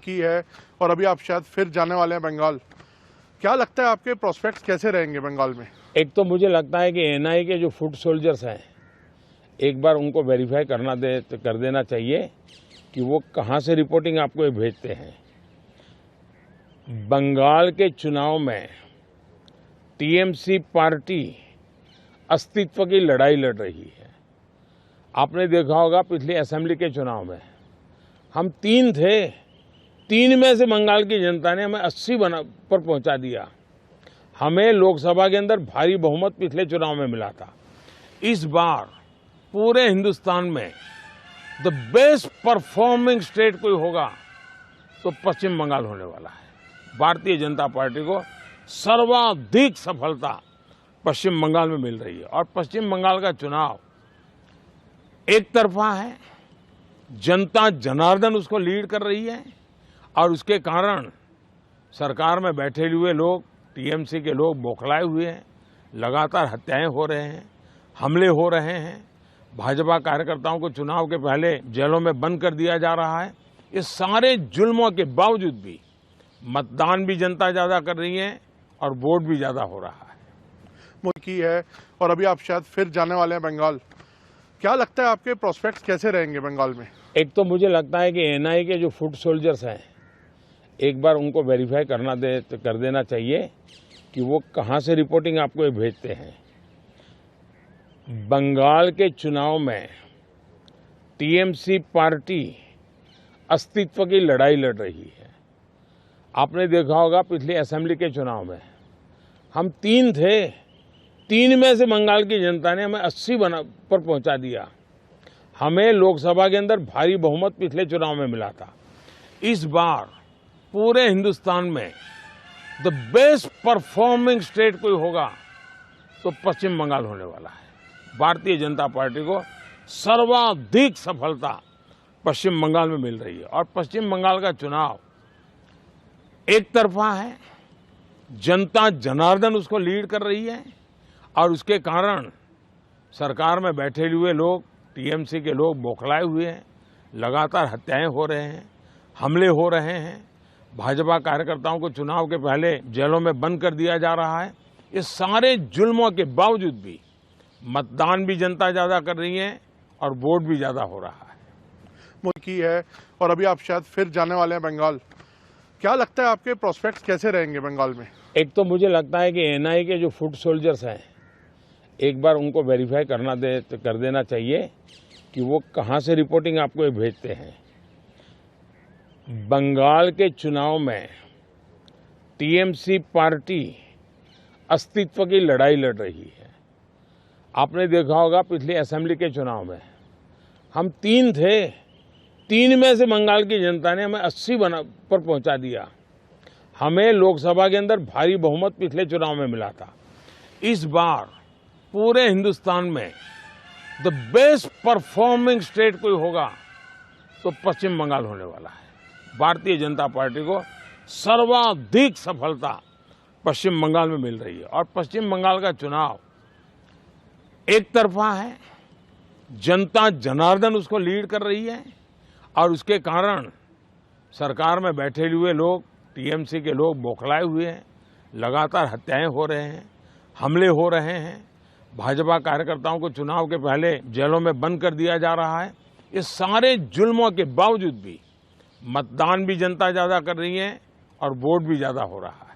की है और अभी आप शायद फिर जाने वाले हैं बंगाल। क्या लगता है आपके प्रोस्पेक्ट्स कैसे रहेंगे बंगाल में? एक तो मुझे लगता है कि एनआई के जो फुट सोल्जर्स हैं, एक बार उनको वेरीफाई कर देना चाहिए कि वो कहाँ से रिपोर्टिंग आपको भेजते हैं। बंगाल के चुनाव में टीएमसी पार्टी अस्तित्व की लड़ाई लड़ रही है। आपने देखा होगा पिछले असेंबली के चुनाव में हम 3 थे, 3 में से बंगाल की जनता ने हमें 80 पर पहुंचा दिया। हमें लोकसभा के अंदर भारी बहुमत पिछले चुनाव में मिला था। इस बार पूरे हिंदुस्तान में द बेस्ट परफॉर्मिंग स्टेट कोई होगा तो पश्चिम बंगाल होने वाला है। भारतीय जनता पार्टी को सर्वाधिक सफलता पश्चिम बंगाल में मिल रही है और पश्चिम बंगाल का चुनाव एक तरफा है, जनता जनार्दन उसको लीड कर रही है और उसके कारण सरकार में बैठे हुए लोग, टीएमसी के लोग बौखलाए हुए हैं। लगातार हत्याएं हो रहे हैं, हमले हो रहे हैं, भाजपा कार्यकर्ताओं को चुनाव के पहले जेलों में बंद कर दिया जा रहा है। इस सारे जुल्मों के बावजूद भी मतदान भी जनता ज्यादा कर रही है और वोट भी ज्यादा हो रहा है। की है और अभी आप शायद फिर जाने वाले हैं बंगाल। क्या लगता है आपके प्रोस्पेक्ट्स कैसे रहेंगे बंगाल में? एक तो मुझे लगता है कि एनआई के जो फुट सोल्जर्स हैं, एक बार उनको वेरीफाई कर देना चाहिए कि वो कहाँ से रिपोर्टिंग आपको भेजते हैं। बंगाल के चुनाव में टीएमसी पार्टी अस्तित्व की लड़ाई लड़ रही है। आपने देखा होगा पिछले असेंबली के चुनाव में हम 3 थे, 3 में से बंगाल की जनता ने हमें 80 पर पहुंचा दिया। हमें लोकसभा के अंदर भारी बहुमत पिछले चुनाव में मिला था। इस बार पूरे हिंदुस्तान में द बेस्ट परफॉर्मिंग स्टेट कोई होगा तो पश्चिम बंगाल होने वाला है। भारतीय जनता पार्टी को सर्वाधिक सफलता पश्चिम बंगाल में मिल रही है और पश्चिम बंगाल का चुनाव एक तरफा है, जनता जनार्दन उसको लीड कर रही है और उसके कारण सरकार में बैठे हुए लोग, टीएमसी के लोग बौखलाए हुए हैं। लगातार हत्याएं हो रहे हैं, हमले हो रहे हैं, भाजपा कार्यकर्ताओं को चुनाव के पहले जेलों में बंद कर दिया जा रहा है। इस सारे जुल्मों के बावजूद भी मतदान भी जनता ज्यादा कर रही है और वोट भी ज्यादा हो रहा है। की है और अभी आप शायद फिर जाने वाले हैं बंगाल। क्या लगता है आपके प्रोस्पेक्ट्स कैसे रहेंगे बंगाल में? एक तो मुझे लगता है कि एनआई के जो फुट सोल्जर्स हैं, एक बार उनको वेरीफाई कर देना चाहिए कि वो कहाँ से रिपोर्टिंग आपको भेजते हैं। बंगाल के चुनाव में टीएमसी पार्टी अस्तित्व की लड़ाई लड़ रही है। आपने देखा होगा पिछले असेंबली के चुनाव में हम 3 थे, 3 में से बंगाल की जनता ने हमें 80 पर पहुंचा दिया। हमें लोकसभा के अंदर भारी बहुमत पिछले चुनाव में मिला था। इस बार पूरे हिंदुस्तान में द बेस्ट परफॉर्मिंग स्टेट कोई होगा तो पश्चिम बंगाल होने वाला है। भारतीय जनता पार्टी को सर्वाधिक सफलता पश्चिम बंगाल में मिल रही है और पश्चिम बंगाल का चुनाव एक तरफा है, जनता जनार्दन उसको लीड कर रही है और उसके कारण सरकार में बैठे हुए लोग, टीएमसी के लोग बौखलाए हुए हैं। लगातार हत्याएं हो रहे हैं, हमले हो रहे हैं, भाजपा कार्यकर्ताओं को चुनाव के पहले जेलों में बंद कर दिया जा रहा है। इस सारे जुल्मों के बावजूद भी मतदान भी जनता ज्यादा कर रही है और वोट भी ज्यादा हो रहा है।